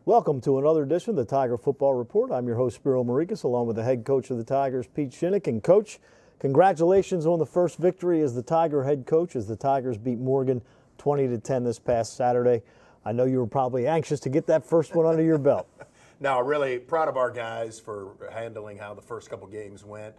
Welcome to another edition of the Tiger Football Report. I'm your host, Spiro Marikas, along with the head coach of the Tigers, Pete Shinnick. And, Coach, congratulations on the first victory as the Tiger head coach as the Tigers beat Morgan 20-10 this past Saturday. I know you were probably anxious to get that first one under your belt. No, really proud of our guys for handling how the first couple games went.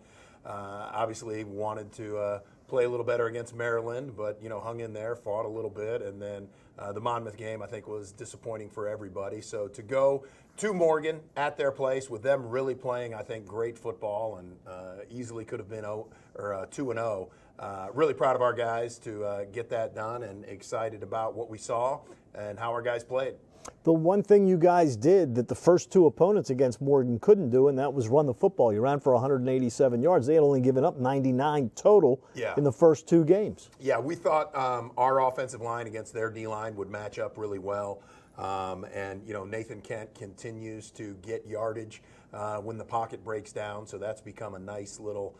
Obviously wanted to play a little better against Maryland, but, hung in there, fought a little bit, and then the Monmouth game, I think, was disappointing for everybody. So to go to Morgan at their place with them really playing, I think, great football and easily could have been 2-0. Really proud of our guys to get that done and excited about what we saw and how our guys played. The one thing you guys did that the first two opponents against Morgan couldn't do, and that was run the football. You ran for 187 yards. They had only given up 99 total in the first two games. Yeah, we thought our offensive line against their D-line would match up really well. Nathan Kent continues to get yardage when the pocket breaks down, so that's become a nice little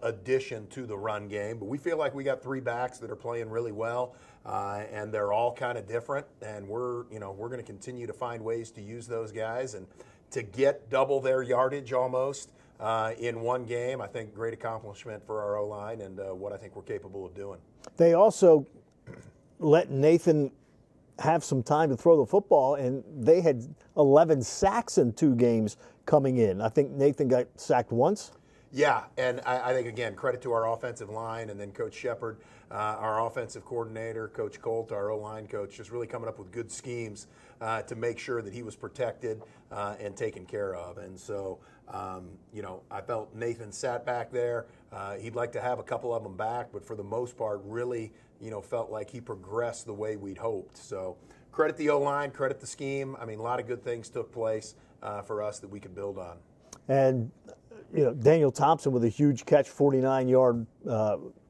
addition to the run game. But we feel like we got three backs that are playing really well, and they're all kind of different. And we're going to continue to find ways to use those guys and to get double their yardage almost in one game. I think great accomplishment for our O-line and what I think we're capable of doing. They also let Nathan have some time to throw the football, and they had 11 sacks in two games coming in. I think Nathan got sacked once. Yeah, and I think, again, credit to our offensive line and then Coach Shepard, our offensive coordinator, Coach Colt, our O-line coach, just really coming up with good schemes to make sure that he was protected and taken care of. And so, I felt Nathan sat back there. He'd like to have a couple of them back, but for the most part, really, felt like he progressed the way we'd hoped. So credit the O-line, credit the scheme. I mean, a lot of good things took place for us that we could build on. And Daniel Thompson with a huge catch, 49-yard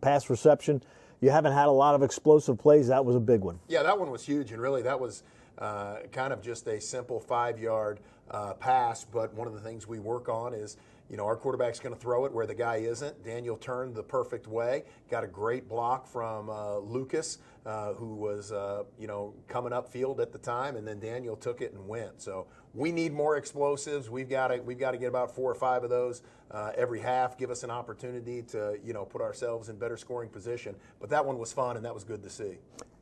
pass reception. You haven't had a lot of explosive plays. That was a big one. Yeah, that one was huge, and really that was kind of just a simple 5-yard pass. But one of the things we work on is, our quarterback's going to throw it where the guy isn't. Daniel turned the perfect way, got a great block from Lucas, who was, coming upfield at the time, and then Daniel took it and went. So we need more explosives. We've got to get about 4 or 5 of those every half. Give us an opportunity to, put ourselves in better scoring position. But that one was fun, and that was good to see.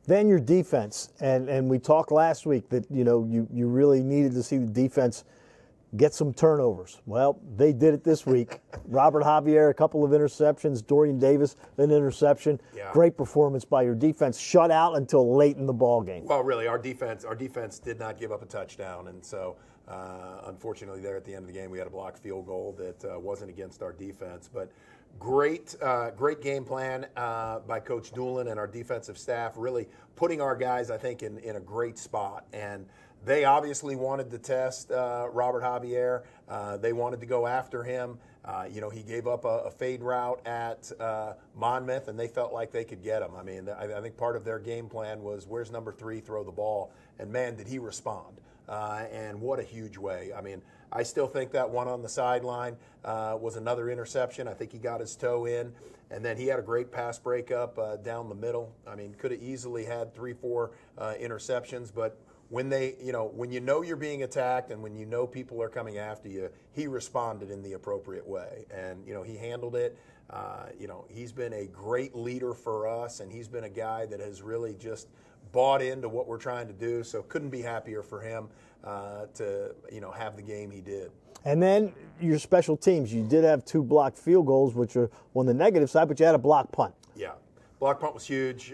Then your defense, and we talked last week that, you really needed to see the defense get some turnovers. Well, they did it this week. Robert Javier, a couple of interceptions. Dorian Davis, an interception. Yeah. Great performance by your defense. Shut out until late in the ball game. Well, really, our defense did not give up a touchdown, and so unfortunately, there at the end of the game, we had a blocked field goal that wasn't against our defense. But great game plan by Coach Doolin and our defensive staff, really putting our guys, I think, in a great spot. And they obviously wanted to test Robert Javier. They wanted to go after him. He gave up a fade route at Monmouth, and they felt like they could get him. I mean, I think part of their game plan was, where's number 3, throw the ball. And, man, did he respond. And what a huge way. I mean, I still think that one on the sideline was another interception. I think he got his toe in. And then he had a great pass breakup down the middle. I mean, could have easily had 3-4 interceptions, but when when you're being attacked and when people are coming after you, he responded in the appropriate way. And, he handled it. He's been a great leader for us, and he's been a guy that has really just bought into what we're trying to do. So couldn't be happier for him to, have the game he did. And then your special teams. You did have 2 blocked field goals, which are on the negative side, but you had a blocked punt. Yeah. Block punt was huge.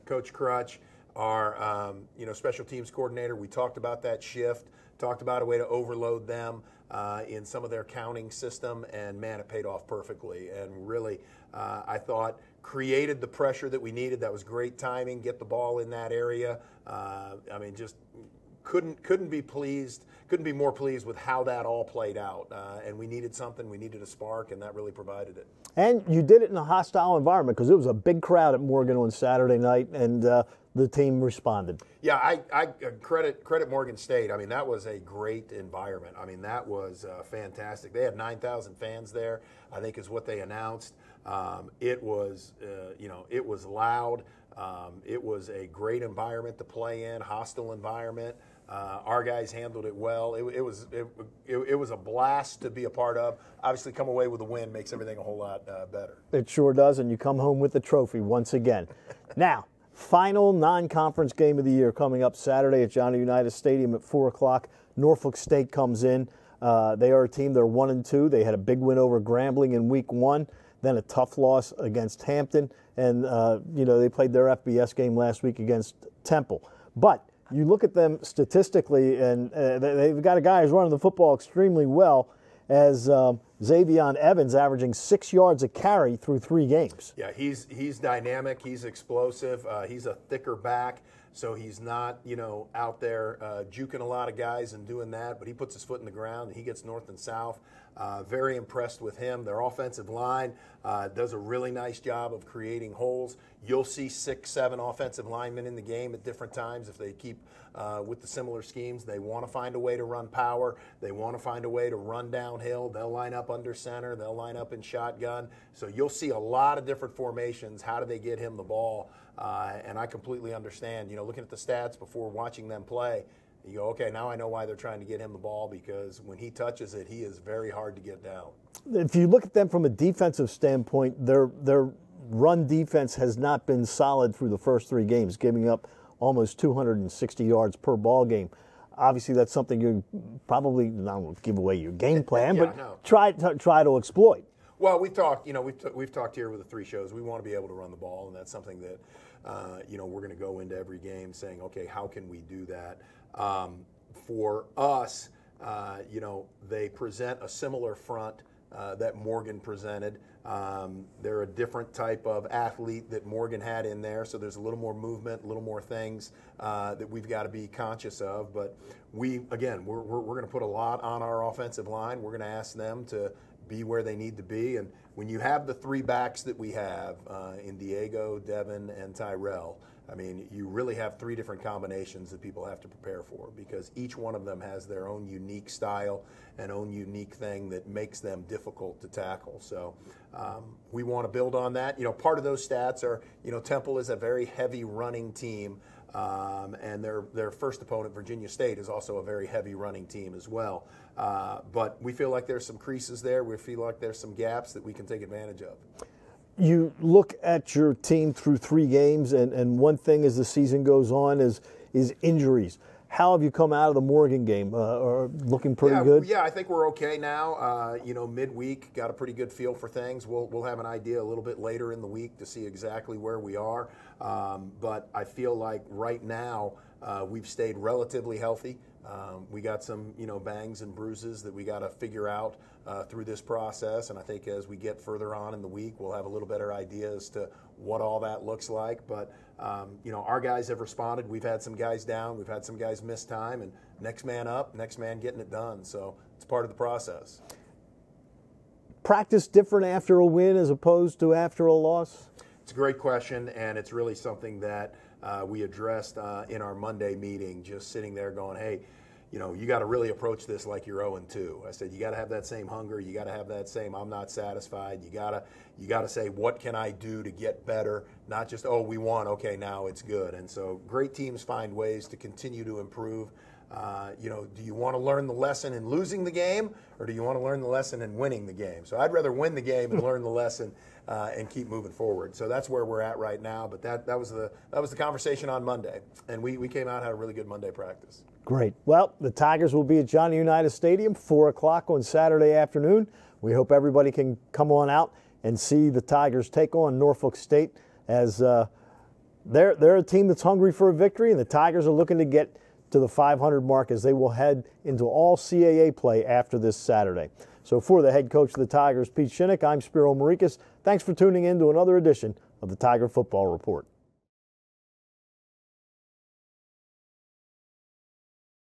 Coach Crutch, our special teams coordinator, we talked about that shift, talked about a way to overload them in some of their counting system, and man, it paid off perfectly. And really, I thought created the pressure that we needed. That was great timing, get the ball in that area. Just couldn't be more pleased with how that all played out. And we needed something, we needed a spark, and that really provided it. And you did it in a hostile environment because it was a big crowd at Morgan on Saturday night, and the team responded. Yeah, I credit Morgan State. I mean, that was a great environment. I mean, that was fantastic. They had 9,000 fans there, I think is what they announced. It was loud. It was a great environment to play in, hostile environment. Our guys handled it well. It was a blast to be a part of. Obviously, come away with a win makes everything a whole lot better. It sure does, and you come home with the trophy once again. Now, final non-conference game of the year coming up Saturday at Johnny Unitas Stadium at 4 o'clock. Norfolk State comes in. They are a team, they're 1-2. They had a big win over Grambling in week 1, then a tough loss against Hampton, and they played their FBS game last week against Temple. But you look at them statistically, and they've got a guy who's running the football extremely well, as Xavion Evans, averaging 6 yards a carry through 3 games. Yeah, he's dynamic. He's explosive. He's a thicker back, so he's not out there juking a lot of guys and doing that. But he puts his foot in the ground and he gets north and south. Very impressed with him. Their offensive line does a really nice job of creating holes. You'll see 6, 7 offensive linemen in the game at different times if they keep with the similar schemes. They want to find a way to run power. They want to find a way to run downhill. They'll line up under center. They'll line up in shotgun. So you'll see a lot of different formations. How do they get him the ball? And I completely understand. Looking at the stats before watching them play, you go, okay, now I know why they're trying to get him the ball, because when he touches it, he is very hard to get down. If you look at them from a defensive standpoint, their run defense has not been solid through the first 3 games, giving up almost 260 yards per ball game. Obviously, that's something you probably not give away your game plan, yeah, but no. try to exploit. Well, we've talked here with the 3 shows. We want to be able to run the ball, and that's something that we're going to go into every game saying, okay, how can we do that? For us, they present a similar front that Morgan presented. They're a different type of athlete that Morgan had in there, so there's a little more movement, a little more things that we've got to be conscious of. But we're going to put a lot on our offensive line. We're going to ask them to be where they need to be. And when you have the 3 backs that we have in Diego, Devin, and Tyrell, I mean, you really have 3 different combinations that people have to prepare for, because each one of them has their own unique style and own unique thing that makes them difficult to tackle. So we want to build on that. Part of those stats are, Temple is a very heavy running team, and their first opponent, Virginia State, is also a very heavy running team as well. But we feel like there's some creases there. We feel like there's some gaps that we can take advantage of. You look at your team through 3 games, and one thing as the season goes on is injuries. How have you come out of the Morgan game? Looking pretty good? Yeah, I think we're okay now. Midweek, got a pretty good feel for things. We'll have an idea a little bit later in the week to see exactly where we are. But I feel like right now we've stayed relatively healthy. We got some, bangs and bruises that we got to figure out through this process, and I think as we get further on in the week, we'll have a little better idea as to what all that looks like. But our guys have responded. We've had some guys down, we've had some guys miss time, and next man up, next man getting it done. So it's part of the process. Practice different after a win as opposed to after a loss? It's a great question, and it's really something that we addressed in our Monday meeting, just sitting there going, hey, you got to really approach this like you're 0-2. I said, you got to have that same hunger. You got to have that same, I'm not satisfied. You got to say, what can I do to get better? Not just, oh, we won. Okay, now it's good. And so great teams find ways to continue to improve. Do you want to learn the lesson in losing the game, or do you want to learn the lesson in winning the game? So I'd rather win the game and learn the lesson and keep moving forward. So that's where we're at right now. But that was the conversation on Monday, and we came out and had a really good Monday practice. Great. Well, the Tigers will be at Johnny Unitas Stadium 4 o'clock on Saturday afternoon. We hope everybody can come on out and see the Tigers take on Norfolk State, as they're a team that's hungry for a victory, and the Tigers are looking to get to the 500 mark as they will head into all CAA play after this Saturday. So for the head coach of the Tigers, Pete Shinnick, I'm Spiro Marikas. Thanks for tuning in to another edition of the Tiger Football Report.